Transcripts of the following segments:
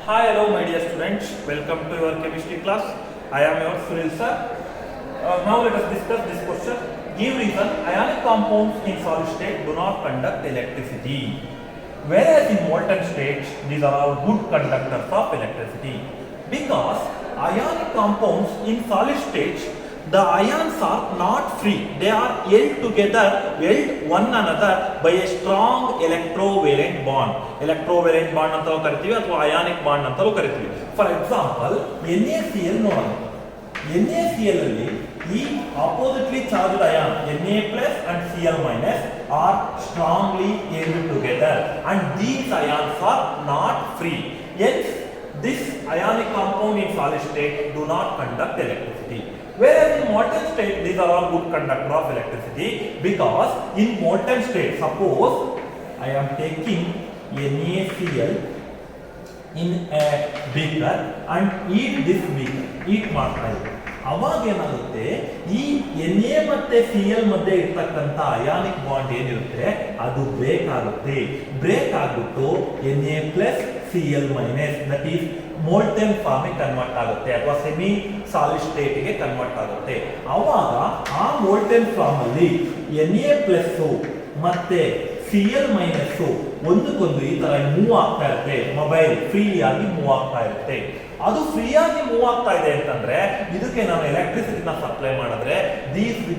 Hi, hello, my dear students. Welcome to your chemistry class. I am your Sunil sir. Now let us discuss this question. Give reason: ionic compounds in solid state do not conduct electricity, whereas in molten states these are all good conductors of electricity. Because ionic compounds in solid states, the ions are not free. They are held together, held one another by a strong electrovalent bond. Electrovalent bond ಅಂತಲೂ ಕರಿತೀವಿ ಅಥವಾ ionic bond ಅಂತಲೂ ಕರಿತೀವಿ. For example NaCl ನೋಡೋಣ. NaCl ಅಲ್ಲಿ ಈ oppositely charged ion Na plus and Cl minus are strongly held together and these ions are not free. Hence, this ionic compound in solid state do not conduct electricity. Whereas in molten state, these are all good conductor of electricity, because in molten state, suppose I am taking NaCl in a beaker and heat this beaker, heat ಮಾಡ್ತಾ ಇದ್ದೀನಿ. ಅವಾಗ ಏನಾಗುತ್ತೆ, ಈ Na ಮತ್ತೆ Cl ಮಧ್ಯೆ ಇರ್ತಕ್ಕಂಥ ionic bond ಏನಿರುತ್ತೆ ಅದು ಬ್ರೇಕ್ ಆಗುತ್ತೆ. ಬ್ರೇಕ್ ಆಗ್ಬಿಟ್ಟು Na plus Cl minus, that is molten form convert ಆಗುತ್ತೆ ಅಥವಾ ಸೆಮಿ ಸಾಲಿಡ್ ಸ್ಟೇಟ್ ಗೆ ಕನ್ವರ್ಟ್ ಆಗುತ್ತೆ. ಅವಾಗ ಆ ಮೋಲ್ಟನ್ ಫಾರ್ಮ್ ಅಲ್ಲಿ Na ಪ್ಲಸ್ ಮತ್ತೆ Cl ಮೈನಸ್ ಒಂದಕ್ಕೊಂದು ಈ ತರ ಮೂವ್ ಆಗ್ತಾ ಇರುತ್ತೆ. ಮೊಬೈಲ್ ಫ್ರೀ ಆಗಿ ಮೂವ್ ಆಗ್ತಾ ಇರುತ್ತೆ. ಅದು ಫ್ರೀ ಆಗಿ ಮೂವ್ ಆಗ್ತಾ ಇದೆ ಅಂತಂದ್ರೆ ಇದಕ್ಕೆ ನಾವು ಎಲೆಕ್ಟ್ರಿಸಿಟಿನ ಸಪ್ಲೈ ಮಾಡಿದ್ರೆ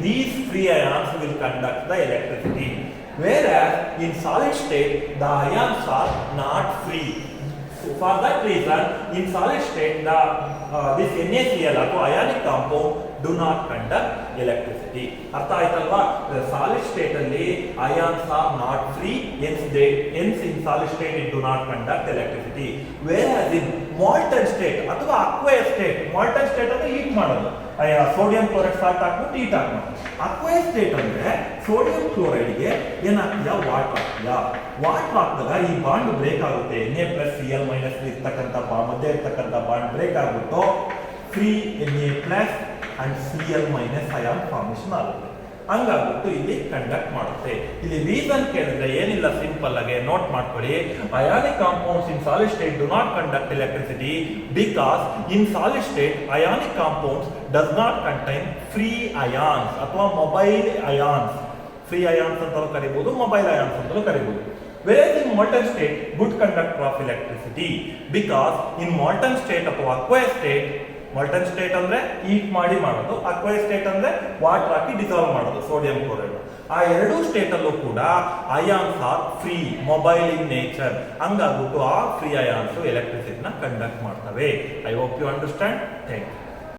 these free ions will conduct the electricity. Whereas in solid state the ions are not free. For that reason, in solid state, this NaCl ಅಥವಾ ionic compound do not conduct electricity. ಅರ್ಥ ಆಯ್ತಲ್ವಾ? Solid state ಅಲ್ಲಿ ions are not free, hence in solid state it do not conduct electricity. Whereas in molten state ಅಥವಾ aqueous state, molten state ಅಂದ್ರೆ heat ಮಾಡೋದು, sodium chloride salt ಹಾಕ್ಬಿಟ್ಟು heat ಹಾಕ್ಬೋದು. ಅಕ್ವಯಸ್ state ಅಂದ್ರೆ sodium ಕ್ಲೋರೈಡ್ಗೆ ಏನಾಗ್ತೀಯಾ, water ಹಾಕಿದಾಗ ಈ bond break ಆಗುತ್ತೆ. Na plus Cl minus ಇರ್ತಕ್ಕಂಥ ಮಧ್ಯೆ ಇರ್ತಕ್ಕಂಥ ಬಾಂಡ್ ಬ್ರೇಕ್ ಆಗ್ಬಿಟ್ಟು free Na plus and Cl minus ion formation ಆಗುತ್ತೆ. ಹಂಗಾಗ್ಬಿಟ್ಟು ಇಲ್ಲಿ ಕಂಡಕ್ಟ್ ಮಾಡುತ್ತೆ. ಇಲ್ಲಿ ರೀಸನ್ ಕೇಳಿದ್ರೆ ಏನಿಲ್ಲ, ಸಿಂಪಲ್ ಆಗಿ ನೋಟ್ ಮಾಡ್ಕೊಳ್ಳಿ. Ionic compounds in solid state do not conduct electricity because in solid state ionic compounds does not contain free ions ಅಥವಾ mobile ions. Free ions ಅಂತಲೂ ಕರಿಬಹುದು, ಮೊಬೈಲ್ ಅಯಾನ್ಸ್ ಅಂತಲೂ ಕರಿಬಹುದು. Whereas in molten state, good conductor of electricity, because in molten state ಅಥವಾ aqueous state, molten state ಅಂದ್ರೆ heat ಮಾಡಿ ಮಾಡೋದು, aqueous state ಅಂದ್ರೆ ವಾಟರ್ ಹಾಕಿ ಡಿಸಾಲ್ವ್ ಮಾಡೋದು, ಸೋಡಿಯಂ ಕ್ಲೋರೈಡ್. ಆ ಎರಡೂ ಸ್ಟೇಟ್ ಅಲ್ಲೂ ಕೂಡ ions are free, mobile in nature. ಹಂಗಾಗ್ಬಿಟ್ಟು ಆ ಫ್ರೀ ಅಯಾನ್ಸ್ ಎಲೆಕ್ಟ್ರಿಸಿಟಿನ ಕಂಡಕ್ಟ್ ಮಾಡ್ತವೆ. I hope you understand. Thank you.